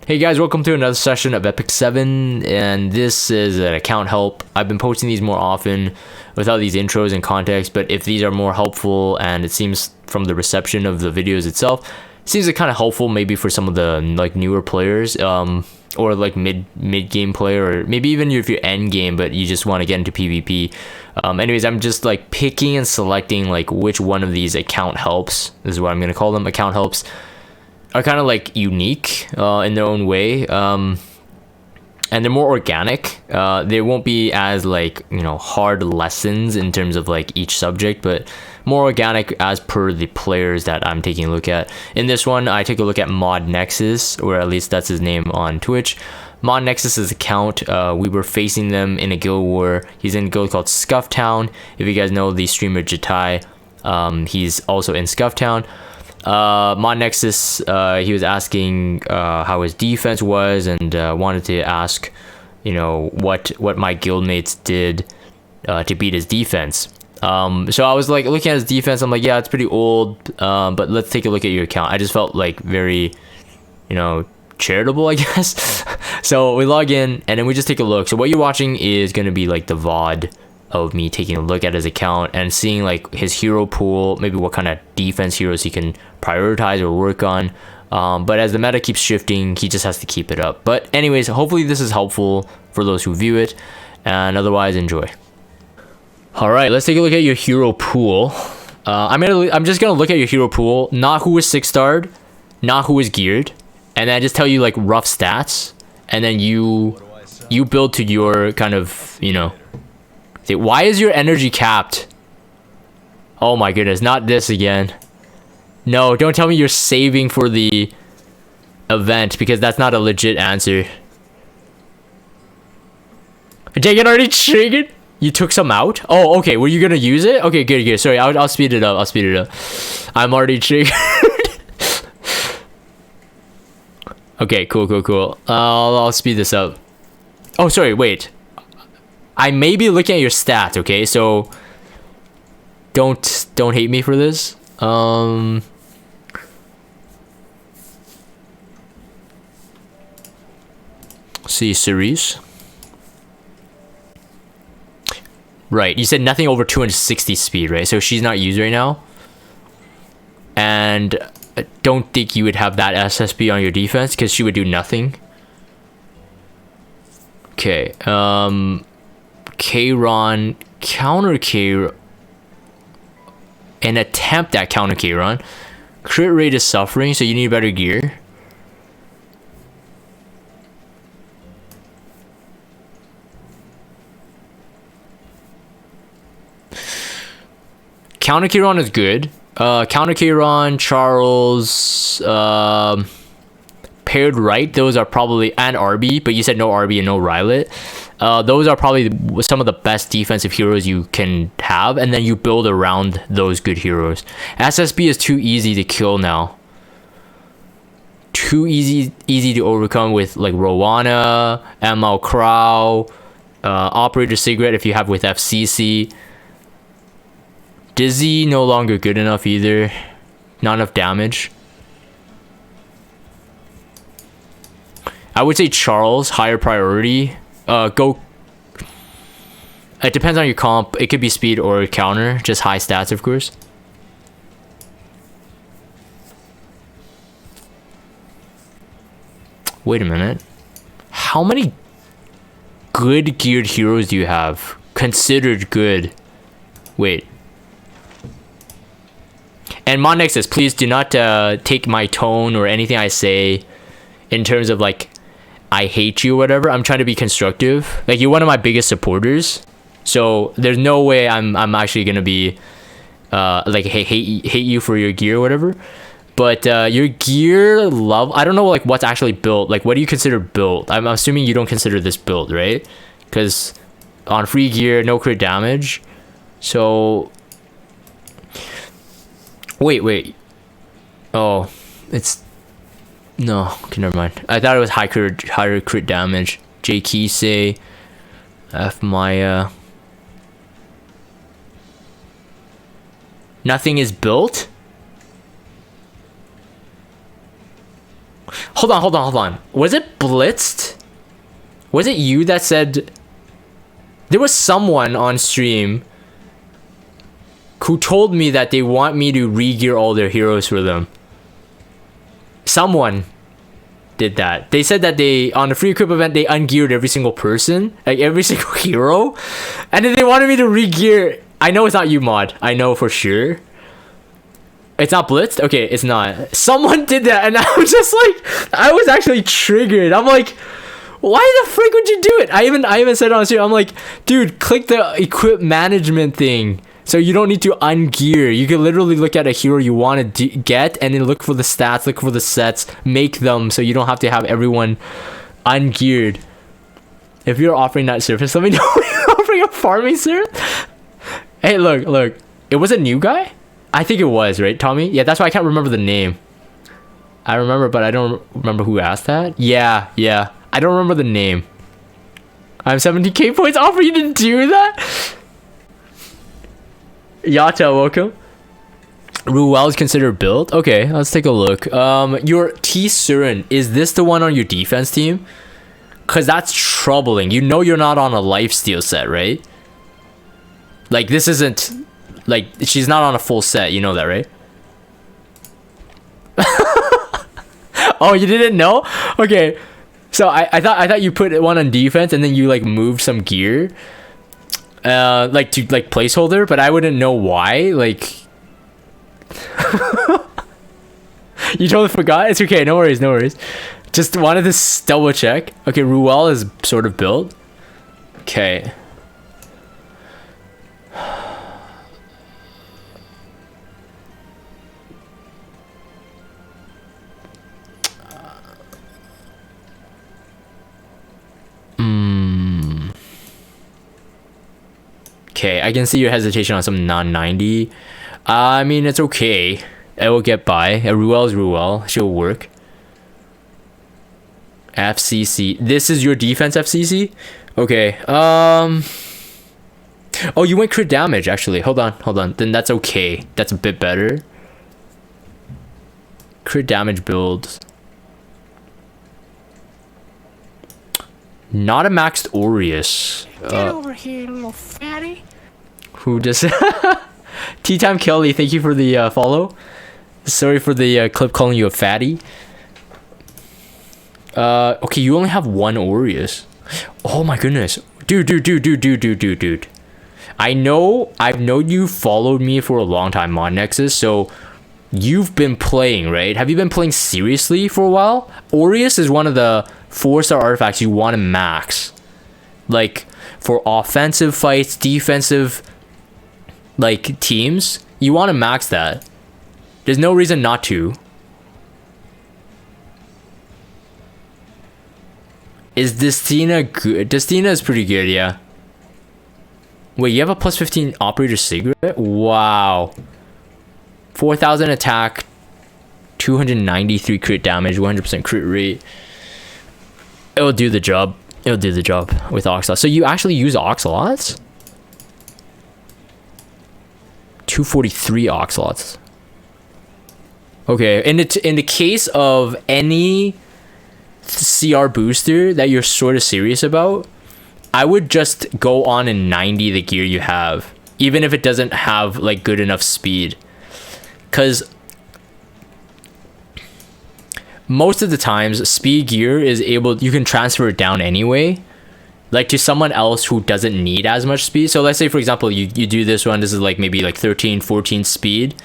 Hey guys, welcome to another session of Epic 7, and this is an account help. I've been posting these more often without these intros and context, but if these are more helpful, and it seems from the reception of the videos itself, it seems like kind of helpful maybe for some of the like newer players, or like mid game player, or maybe even if you're end game but you just want to get into PvP. Anyways, I'm just like picking and selecting like which one of these account helps, this is what I'm gonna call them, account helps, are kind of like unique in their own way, and they're more organic. They won't be as like, you know, hard lessons in terms of like each subject, but more organic as per the players that I'm taking a look at. In this one, I take a look at Modnexus, or at least that's his name on Twitch. Modnexus' account, we were facing them in a guild war. He's in a guild called Scufftown. If you guys know the streamer Jatai, he's also in Scufftown. Modnexus, he was asking how his defense was, and wanted to ask, you know, what my guildmates did to beat his defense. So I was like looking at his defense, I'm like, yeah, it's pretty old, but let's take a look at your account. I just felt like very, you know, charitable, I guess. So we log in and then we just take a look. So what you're watching is going to be like the VOD of me taking a look at his account and seeing like his hero pool, maybe what kind of defense heroes he can prioritize or work on. But as the meta keeps shifting, he just has to keep it up. But anyways, hopefully this is helpful for those who view it, and otherwise enjoy. All right, let's take a look at your hero pool. I'm just gonna look at your hero pool, not who is 6-starred, not who is geared, and then I just tell you like rough stats, and then you build to your kind of, you know. Why is your energy capped? Oh my goodness, not this again. No, don't tell me you're saving for the event, because that's not a legit answer. Dang, it already triggered? You took some out? Oh, okay, were you gonna use it? Okay, good. Sorry, I'll speed it up. I'm already triggered. Okay, cool. I'll speed this up. Oh, sorry, wait. I may be looking at your stats, okay? So don't hate me for this. See, series. Right, you said nothing over 260 speed, right? So she's not used right now. And I don't think you would have that SSB on your defense, because she would do nothing. Okay, Kayron, counter K, an attempt at counter Kayron. Crit rate is suffering, so you need better gear. Counter Kayron is good. Counter Kayron, Charles, paired right, those are probably, and RB, but you said no RB and no Rylet. Those are probably some of the best defensive heroes you can have, and then you build around those good heroes. SSB is too easy to kill now. Too easy to overcome with like Rowana, ML Crow, Operator Cigarette if you have with FCC. Dizzy, no longer good enough either. Not enough damage. I would say Charles, higher priority. Go. It depends on your comp. It could be speed or counter. Just high stats, of course. Wait a minute. How many good geared heroes do you have? Considered good. Wait. And Modnexus, please do not take my tone or anything I say in terms of like I hate you or whatever. I'm trying to be constructive. Like, you're one of my biggest supporters, so there's no way I'm actually gonna be like hate you for your gear or whatever. But your gear love, I don't know like what's actually built. Like, what do you consider built? I'm assuming you don't consider this built, right? Because on free gear, no crit damage. So wait. Oh, it's no. Okay, never mind. I thought it was higher crit damage. J Kisei, F Maya. Nothing is built. Hold on. Was it Blitzed? Was it you that said... There was someone on stream who told me that they want me to re-gear all their heroes for them. Someone did that. They said that they, on the free equip event, they ungeared every single person, like every single hero, and then they wanted me to re-gear. I know it's not you, Mod. I know for sure. It's not Blitzed? Okay, it's not. Someone did that, and I was just like, I was actually triggered. I'm like, why the frick would you do it? I even said it on stream. I'm like, dude, click the equip management thing. So you don't need to ungear. You can literally look at a hero you want to get and then look for the stats, look for the sets, make them so you don't have to have everyone ungeared. If you're offering that service, let me know. You're offering a farming service? Hey, look. It was a new guy? I think it was, right, Tommy? Yeah, that's why I can't remember the name. I remember, but I don't remember who asked that. Yeah. I don't remember the name. I'm 70k points off for you to do that? Yata, welcome. Ruel is considered built. Okay, let's take a look. Your T Surin, is this the one on your defense team? Cause that's troubling. You know you're not on a lifesteal set, right? Like this isn't like she's not on a full set. You know that, right? Oh, you didn't know? Okay, so I thought you put one on defense and then you like moved some gear. Like to like placeholder, but I wouldn't know why. Like you totally forgot. It's okay, no worries. Just wanted to double check. Okay, Ruel is sort of built. Okay. Okay, I can see your hesitation on some non-90. I mean, it's okay. It will get by. Ruel is Ruel. She'll work. FCC. This is your defense FCC? Okay. Oh, you went crit damage, actually. Hold on. Then that's okay. That's a bit better. Crit damage builds. Not a maxed Aureus. Get over here, little fatty. Who just... Tea Time Kelly, thank you for the follow. Sorry for the clip calling you a fatty. Okay, you only have one Aureus. Oh my goodness. Dude. I know you followed me for a long time, Modnexus, so you've been playing, right? Have you been playing seriously for a while? Aureus is one of the 4-star artifacts you want to max. Like, for offensive fights, defensive, like, teams, you want to max that. There's no reason not to. Is Destina good? Destina is pretty good, yeah. Wait, you have a plus 15 operator cigarette? Wow. 4,000 attack, 293 crit damage, 100% crit rate. It'll do the job. With Oxalots. So you actually use Oxalots? 243 Oxalots. Okay, in the case of any CR booster that you're sort of serious about, I would just go on and 90 the gear you have, even if it doesn't have like good enough speed, because most of the times speed gear is you can transfer it down anyway, like to someone else who doesn't need as much speed. So let's say for example you do this one, this is like maybe like 13 14 speed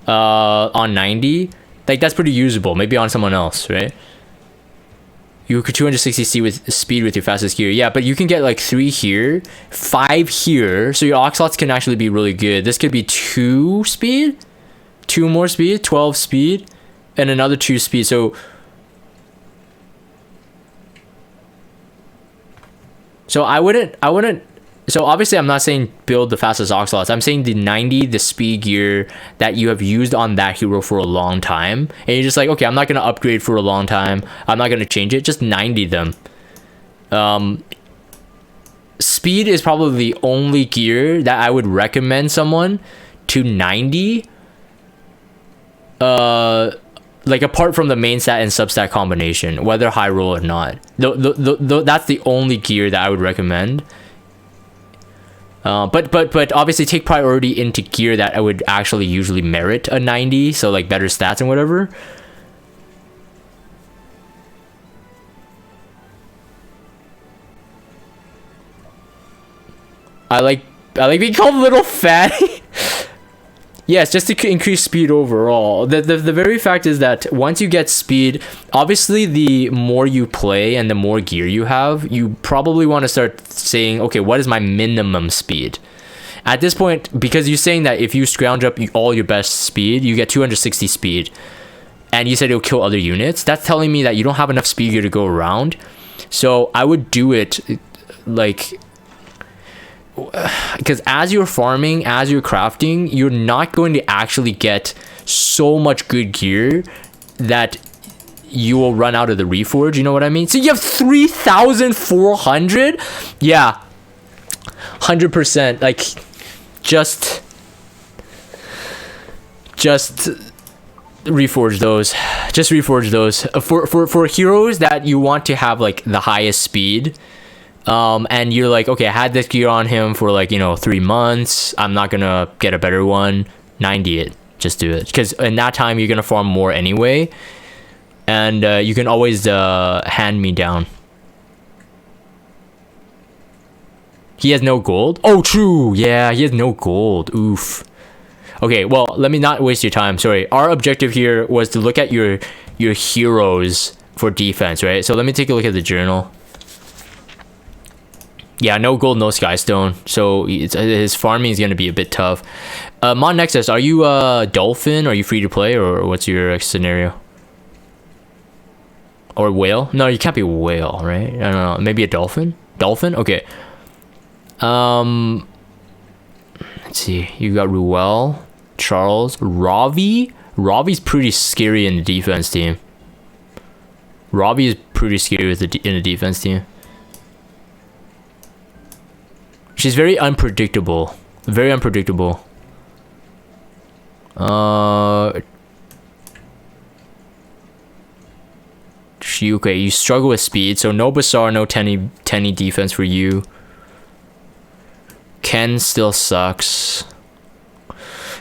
on 90, like that's pretty usable maybe on someone else, right? You could 260 with speed with your fastest gear. Yeah, but you can get like 3 here, 5 here. So your Oxalots can actually be really good. This could be 2 speed, 2 more speed, 12 speed, and another 2 speed. So I wouldn't. So obviously I'm not saying build the fastest Oxalots. I'm saying the 90, the speed gear that you have used on that hero for a long time. And you're just like, okay, I'm not going to upgrade for a long time. I'm not going to change it. Just 90 them. Speed is probably the only gear that I would recommend someone to 90. like apart from the main stat and substat combination, whether high roll or not. That's the only gear that I would recommend. But obviously take priority into gear that I would actually usually merit a 90, so like better stats and whatever. I like being called little fatty. Yes, just to increase speed overall. The very fact is that once you get speed, obviously the more you play and the more gear you have, you probably want to start saying, okay, what is my minimum speed? At this point, because you're saying that if you scrounge up all your best speed, you get 260 speed, and you said it'll kill other units, that's telling me that you don't have enough speed gear to go around. So I would do it like... because as you're farming, as you're crafting, you're not going to actually get so much good gear that you will run out of the reforge, you know what I mean? So you have 3,400? Yeah, 100%. Like, just reforge those. Just reforge those for heroes that you want to have like the highest speed. And you're like, okay, I had this gear on him for like, 3 months. I'm not gonna get a better one. 90 it. Just do it. Because in that time, you're gonna farm more anyway. And you can always hand me down. He has no gold? Oh, true. Yeah, he has no gold. Oof. Okay, well, let me not waste your time. Sorry. Our objective here was to look at your heroes for defense, right? So let me take a look at the journal. Yeah, no gold, no skystone. So his farming is going to be a bit tough. Modnexus, are you a dolphin? Are you free to play, or what's your scenario? Or whale? No, you can't be a whale, right? I don't know. Maybe a dolphin? Dolphin? Okay. Let's see. You got Ruel, Charles, Ravi. Ravi's pretty scary in the defense team. Ravi is pretty scary in the defense team. She's very unpredictable. Very unpredictable. Okay, you struggle with speed, so no Bazaar, no Tenny defense for you. Ken still sucks.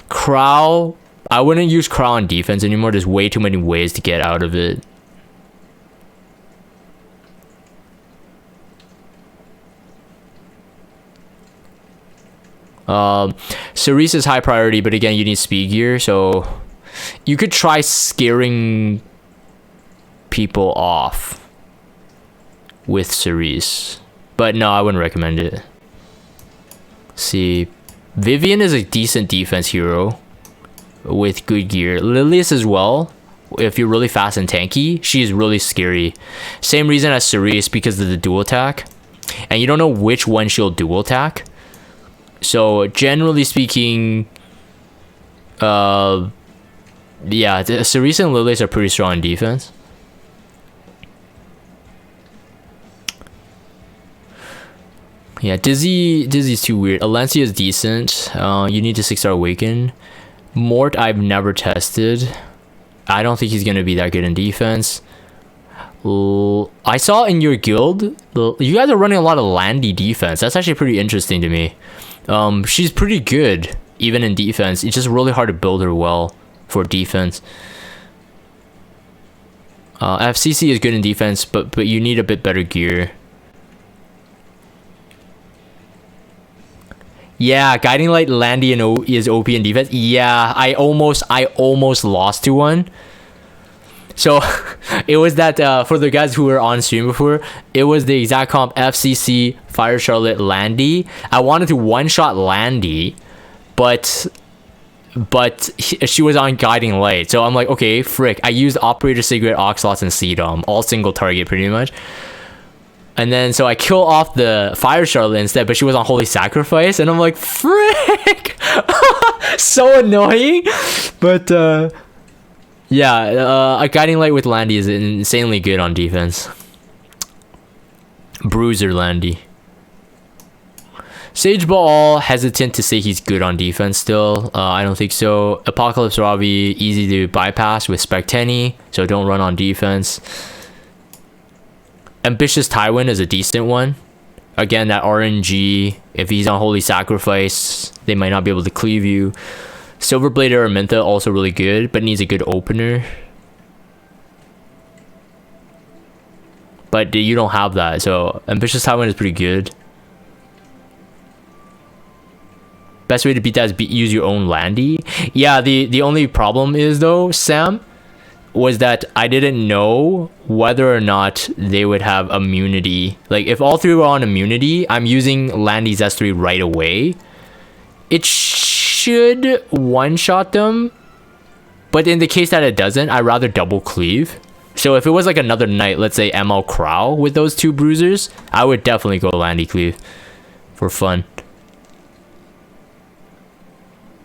Crow, I wouldn't use Crow on defense anymore. There's way too many ways to get out of it. Cerise is high priority, but again, you need speed gear, so you could try scaring people off with Cerise, but no, I wouldn't recommend it. See, Vivian is a decent defense hero with good gear. Lilius as well. If you're really fast and tanky, she is really scary. Same reason as Cerise, because of the dual attack, and you don't know which one she'll dual attack. So generally speaking, yeah, Cerise and Lilius are pretty strong in defense. Yeah, Dizzy's too weird. Alencia is decent. You need to 6-star awaken. Mort I've never tested. I don't think he's gonna be that good in defense. I saw in your guild, you guys are running a lot of Landy defense. That's actually pretty interesting to me. She's pretty good even in defense. It's just really hard to build her well for defense. FCC is good in defense, but you need a bit better gear. Yeah, Guiding Light Landy is OP in defense. Yeah, I almost lost to one. So it was that for the guys who were on stream before, it was the exact comp FCC Fire Charlotte Landy. I wanted to one-shot Landy, but she was on Guiding Light. So I'm like, okay, frick. I used Operator, Cigarette, Oxlots, and Sedom, all single target pretty much. And then so I kill off the Fire Charlotte instead, but she was on Holy Sacrifice, and I'm like, frick. So annoying. But yeah, a Guiding Light with Landy is insanely good on defense. Bruiser Landy. Sage Ball, hesitant to say he's good on defense still. I don't think so. Apocalypse Ravi, easy to bypass with Spec Tenny, so don't run on defense. Ambitious Tywin is a decent one. Again, that RNG, if he's on Holy Sacrifice, they might not be able to cleave you. Silverblade Araminta, also really good, but needs a good opener. But you don't have that, so Ambitious Tywin is pretty good. Best way to beat that is use your own Landy. Yeah, the only problem is though, Sam, was that I didn't know whether or not they would have immunity. Like if all three were on immunity, I'm using Landy's S3 right away. It should one-shot them, but in the case that it doesn't, I'd rather double cleave. So if it was like another knight, let's say ML Crow with those two bruisers, I would definitely go Landy cleave for fun.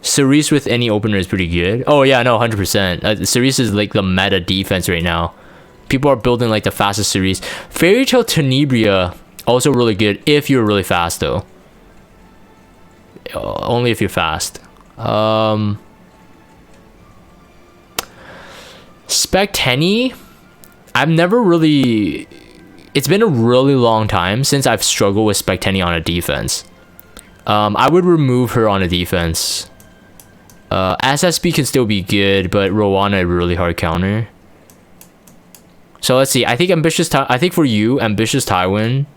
Cerise with any opener is pretty good. Oh yeah, no, 100%. Cerise is like the meta defense right now. People are building like the fastest Cerise. Fairy Tale Tenebria, also really good if you're really fast though. Only if you're fast. Spec Tenny, I've never really... It's been a really long time since I've struggled with Spec Tenny on a defense. I would remove her on a defense. SSB can still be good, but Rowana a really hard counter. So let's see. I think for you, Ambitious Tywin.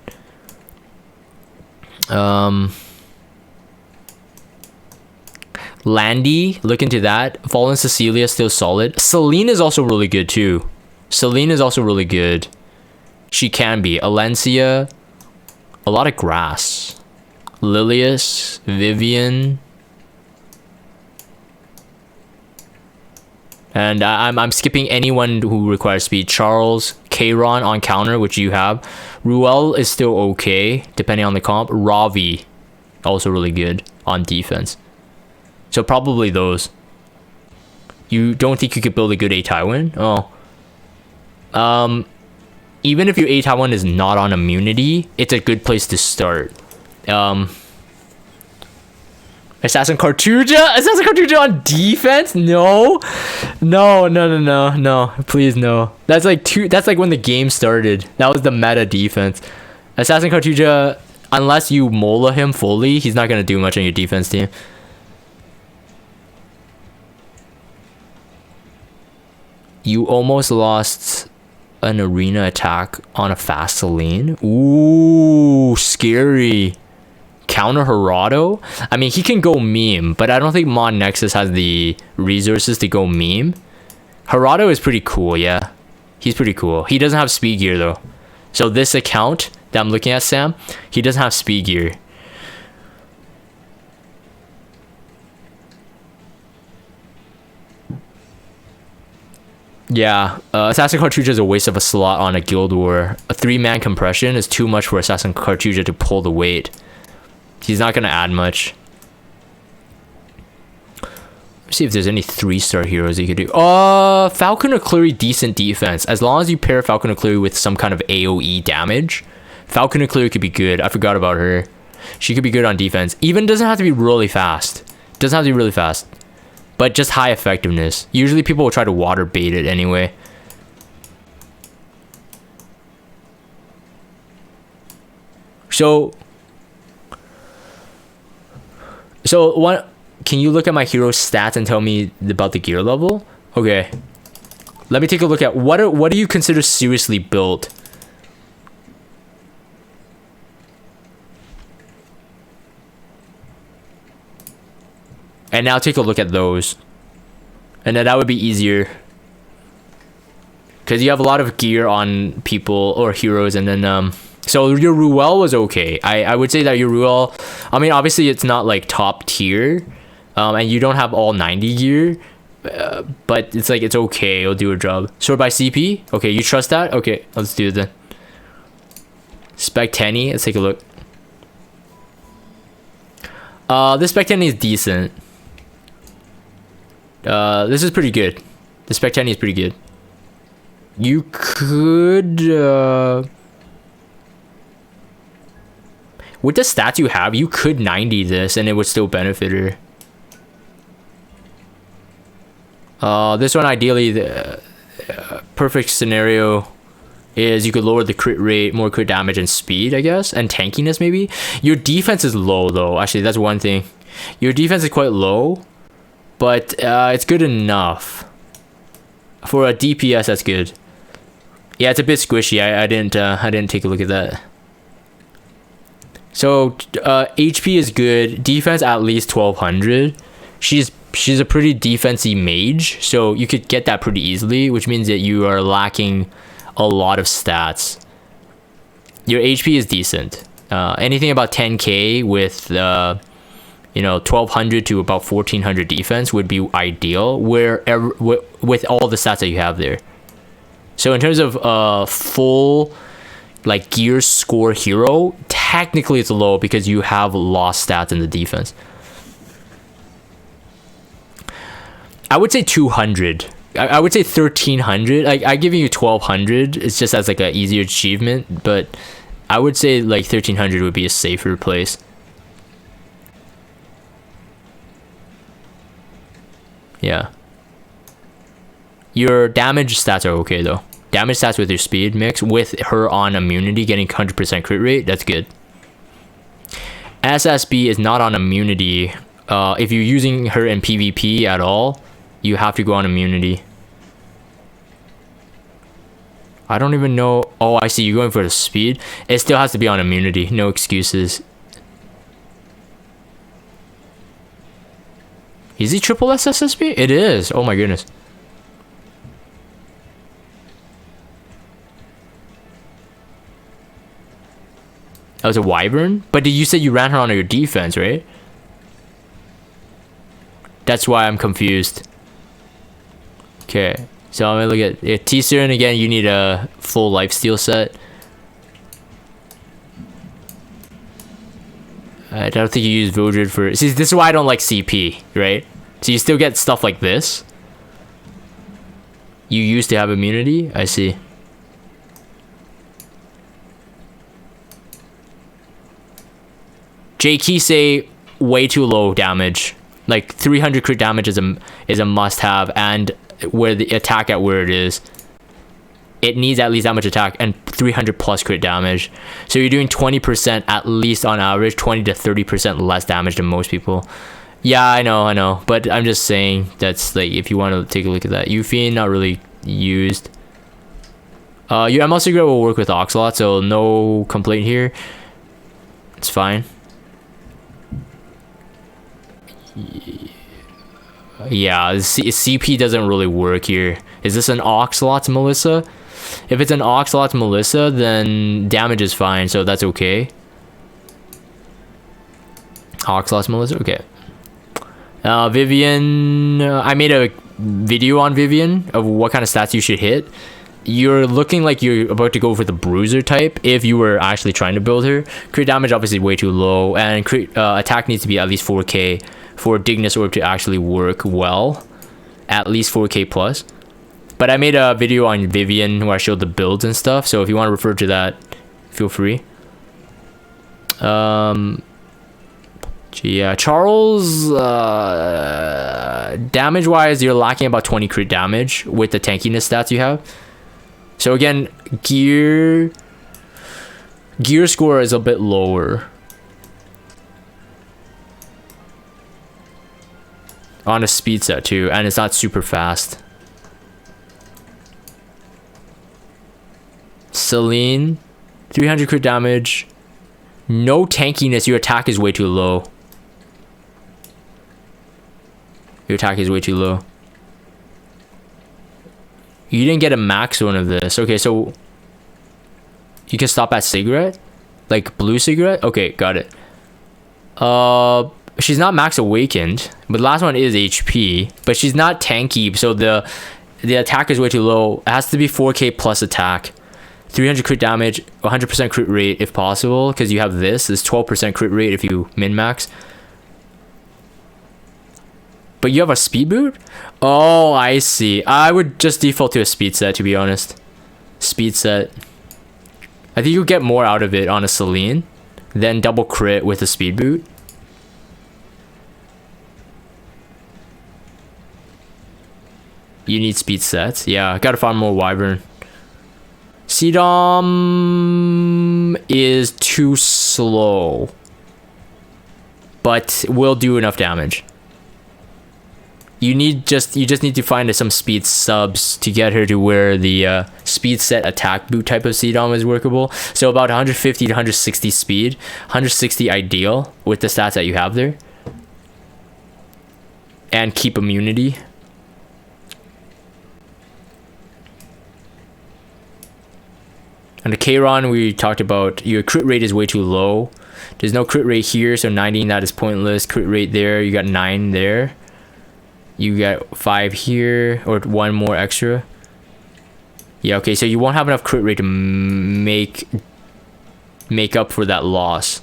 Landy, look into that. Fallen Cecilia still solid. Celine is also really good too. Celine is also really good. She can be. Alencia, a lot of grass. Lilius, Vivian. And I'm skipping anyone who requires speed. Charles, Kayron on counter, which you have. Ruel is still okay, depending on the comp. Ravi, also really good on defense. So probably those. You don't think you could build a good A Tywin? Oh. Even if your A Tywin is not on immunity, it's a good place to start. Assassin Cartuja? Assassin Cartuja on defense? No. No. Please no. That's like when the game started. That was the meta defense. Assassin Cartuja, unless you mola him fully, he's not gonna do much on your defense team. You almost lost an arena attack on a fast Celine. Ooh, scary. Counter Gerardo? I mean, he can go meme, but I don't think Modnexus has the resources to go meme. Gerardo is pretty cool, yeah. He's pretty cool. He doesn't have speed gear, though. So this account that I'm looking at, Sam, he doesn't have speed gear. Yeah, Assassin Cartuja is a waste of a slot on a Guild War. A 3-man compression is too much for Assassin Cartuja to pull the weight. He's not going to add much. Let's see if there's any 3-star heroes he could do. Falcon O'Cleary, decent defense. As long as you pair Falcon O'Cleary with some kind of AoE damage, Falcon O'Cleary could be good. I forgot about her. She could be good on defense. Even doesn't have to be really fast. Doesn't have to be really fast. But just high effectiveness. Usually people will try to water bait it anyway. So what, can you look at my hero stats and tell me about the gear level? Okay. Let me take a look at what do you consider seriously built? And now take a look at those. And then that would be easier. Because you have a lot of gear on people or heroes. And then, so your Ruel was okay. I would say that your Ruel, I mean, obviously it's not like top tier. And you don't have all 90 gear. But it's like, it's okay. It'll do a job. Sort by CP? Okay, you trust that? Okay, let's do it then. Spec Tenny, let's take a look. This Spec Tenny is decent. This is pretty good. The Spec Tenny is pretty good. You could with the stats you have, you could 90 this and it would still benefit her. This one, ideally, the perfect scenario is you could lower the crit rate, more crit damage, and speed, I guess, and tankiness maybe. Your defense is low though. Actually, that's one thing. Your defense is quite low, but it's good enough for a DPS. That's good. Yeah, it's a bit squishy. I didn't take a look at that. So HP is good. Defense at least 1200. She's a pretty defensive mage, so you could get that pretty easily, which means that you are lacking a lot of stats. Your HP is decent. Anything about 10k with 1200 to about 1400 defense would be ideal with all the stats that you have there. So in terms of full like gear score hero, technically it's low because you have lost stats in the defense. I would say 200. I would say 1300. I give you 1200. It's just as like an easier achievement, but I would say like 1300 would be a safer place. Yeah. Your damage stats are okay though. Damage stats with your speed mix with her on immunity getting 100% crit rate, that's good. SSB is not on immunity. If you're using her in PvP at all, you have to go on immunity. I don't even know. Oh, I see. You're going for the speed. It still has to be on immunity. No excuses. Is he triple SSB? It is. Oh my goodness. That was a wyvern? But you said you ran her on your defense, right? That's why I'm confused. Okay. So I'm gonna look at T-Serum again. You need a full lifesteal set. I don't think you use Vildred for. See, this is why I don't like CP, right? So you still get stuff like this. You used to have immunity. I see. JK say way too low damage. Like 300 crit damage is a must-have, and where the attack at where it is, it needs at least that much attack and 300 plus crit damage. So you're doing 20% at least on average, 20 to 30% less damage than most people. Yeah, I know, but I'm just saying that's like if you want to take a look at that. Euphine not really used. Your ML Secret will work with Oxalot, so no complaint here. It's fine. Yeah, CP doesn't really work here. Is this an Oxalot Melissa? If it's an Oxalot Melissa, then damage is fine, so that's okay. Oxalot Melissa, okay. Vivian, I made a video on Vivian of what kind of stats you should hit. You're looking like you're about to go for the bruiser type if you were actually trying to build her. Crit damage obviously way too low, and crit attack needs to be at least 4k for Dignus Orb to actually work well. At least 4k plus. But I made a video on Vivian where I showed the builds and stuff, so if you want to refer to that, feel free. Yeah, Charles, damage wise you're lacking about 20 crit damage with the tankiness stats you have. So again, gear score is a bit lower on a speed set too, and it's not super fast. Celine, 300 crit damage, no tankiness. Your attack is way too low. Your attack is way too low. You didn't get a max one of this. Okay, so you can stop at cigarette, like blue cigarette. Okay, got it. She's not max awakened, but the last one is HP, but she's not tanky, so the attack is way too low. It has to be 4k plus attack, 300 crit damage, 100% crit rate if possible, because you have this 12% crit rate if you min max. But you have a speed boot? Oh, I see. I would just default to a speed set, to be honest. Speed set. I think you'll get more out of it on a Celine. then double crit with a speed boot. You need speed sets. Yeah, gotta find more wyvern. Cdom is too slow, but will do enough damage. You just need to find some speed subs to get her to where the speed set attack boot type of Cdom is workable. So about 150 to 160 speed, 160 ideal with the stats that you have there, and keep immunity. And the Kayron, we talked about, your crit rate is way too low. There's no crit rate here, so 90, that is pointless. Crit rate there, you got 9 there. You got 5 here, or 1 more extra. Yeah, okay, so you won't have enough crit rate to make up for that loss.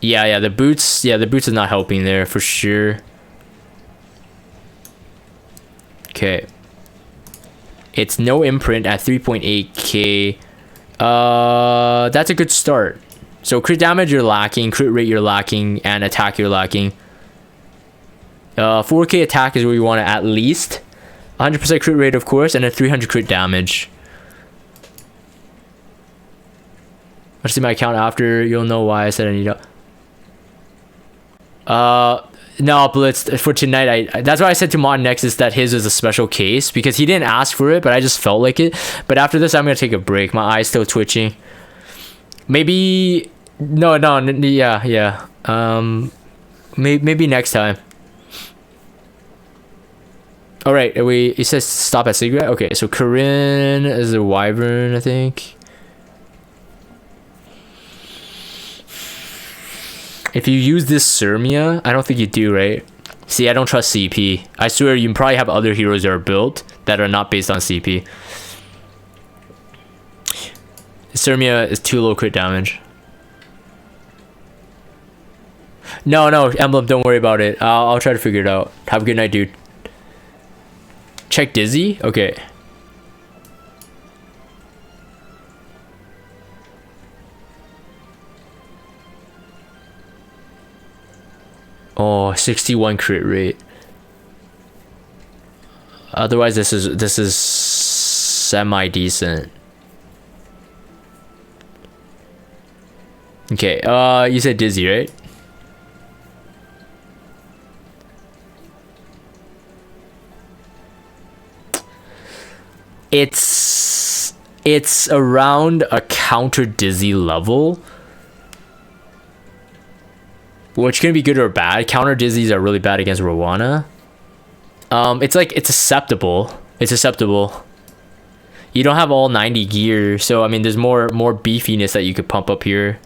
Yeah, the boots is not helping there for sure. Okay. It's no imprint at 3.8k. That's a good start. So crit damage you're lacking, crit rate you're lacking, and attack you're lacking. 4k attack is where you want to at least. 100% crit rate, of course, and a 300 crit damage. I'll see my account after. You'll know why I said I need to. No, Blitz, for tonight, that's why I said to Modnexus that his is a special case, because he didn't ask for it, but I just felt like it. But after this, I'm going to take a break. My eye's still twitching. Maybe... No, yeah. Maybe next time. Alright, it says stop at cigarette? Okay, so Corinne is a wyvern, I think. If you use this Sirmia, I don't think you do, right? See, I don't trust CP. I swear you probably have other heroes that are built that are not based on CP. Sirmia is too low crit damage. No, Emblem, don't worry about it. I'll try to figure it out. Have a good night, dude. Check Dizzy? Okay. Oh, 61 crit rate. Otherwise, this is semi decent. Okay, you said Dizzy, right? It's around a counter Dizzy level, which can be good or bad. Counter Dizzies are really bad against Rowana. It's acceptable. It's acceptable. You don't have all 90 gear, so I mean there's more beefiness that you could pump up here.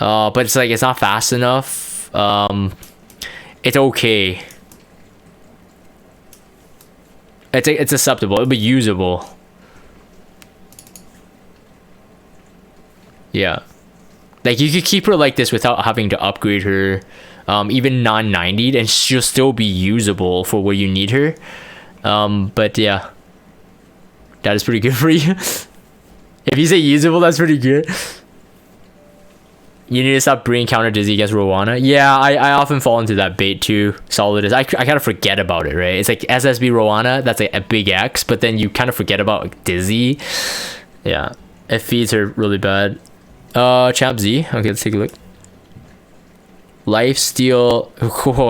But it's like it's not fast enough. It's okay. It's acceptable. It'll be usable. Yeah. Like you could keep her like this without having to upgrade her, even non-90'd, and she'll still be usable for where you need her. But yeah, that is pretty good for you. If you say usable, that's pretty good. You need to stop bringing counter Dizzy against Rowana. Yeah, I often fall into that bait too. Solid is I kind of forget about it, right? It's like SSB Rowana, that's like a big X, but then you kind of forget about like, Dizzy. Yeah, it feeds her really bad. Champ Z. Okay, let's take a look. Life steal.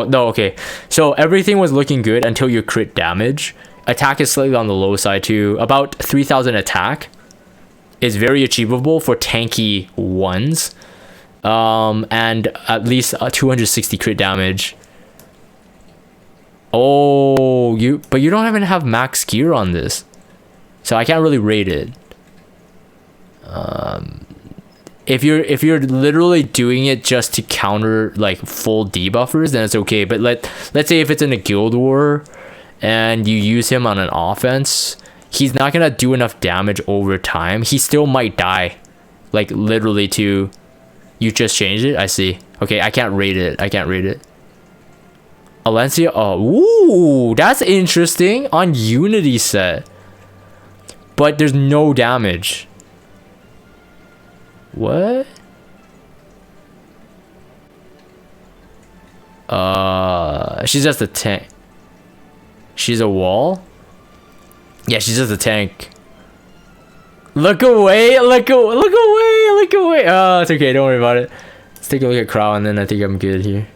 No, okay. So everything was looking good until your crit damage. Attack is slightly on the low side too. About 3,000 attack is very achievable for tanky ones. And at least 260 crit damage. Oh, but you don't even have max gear on this, so I can't really rate it. If you're literally doing it just to counter like full debuffers, then it's okay. But let's say if it's in a guild war and you use him on an offense, he's not gonna do enough damage over time. He still might die, like literally to. You just changed it? I see. Okay, I can't rate it. Alencia. Oh, ooh, that's interesting. On Unity set. but there's no damage. What? She's just a tank. She's a wall? Yeah, she's just a tank. Look away, look away, look away, look away. Oh, it's okay, don't worry about it. Let's take a look at Crow and then I think I'm good here.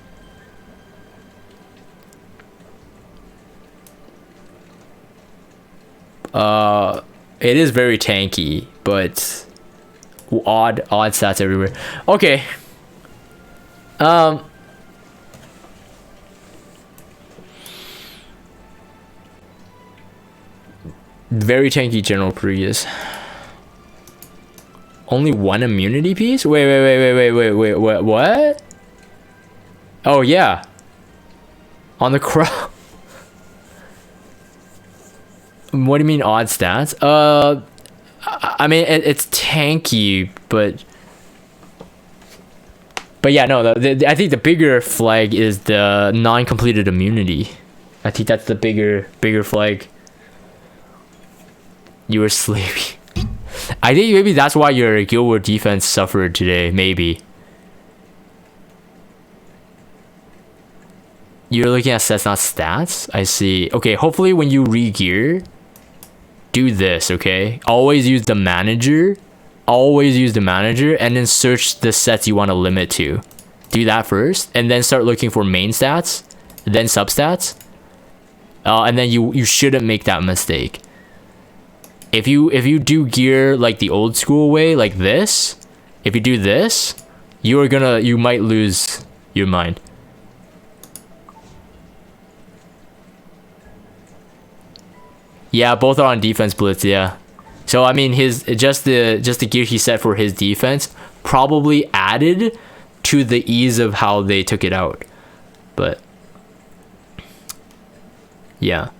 It is very tanky, but odd stats everywhere. Okay. Very tanky General Prius. Only one immunity piece? Wait, what? Oh yeah. On the Crow. What do you mean odd stats? I mean it's tanky, but yeah, no. I think the bigger flag is the non-completed immunity. I think that's the bigger flag. You were sleepy. I think maybe that's why your Guild War defense suffered today. Maybe. You're looking at sets, not stats. I see. Okay, hopefully when you re-gear, do this, okay? Always use the manager. Always use the manager and then search the sets you want to limit to. Do that first and then start looking for main stats, then substats. And then you shouldn't make that mistake. If you do gear like the old school way, like this, if you do this, you might lose your mind. Yeah, both are on defense blitz, yeah. So I mean his just the gear he set for his defense probably added to the ease of how they took it out. But yeah.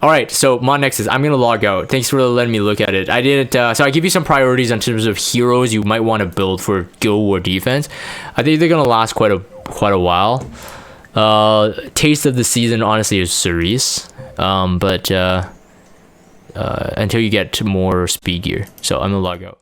Alright, so Modnexus, I'm gonna log out. Thanks for letting me look at it. I didn't so I give you some priorities in terms of heroes you might want to build for Guild War defense. I think they're gonna last quite a while. Taste of the season honestly is Cerise. But until you get to more speed gear. So I'm gonna log out.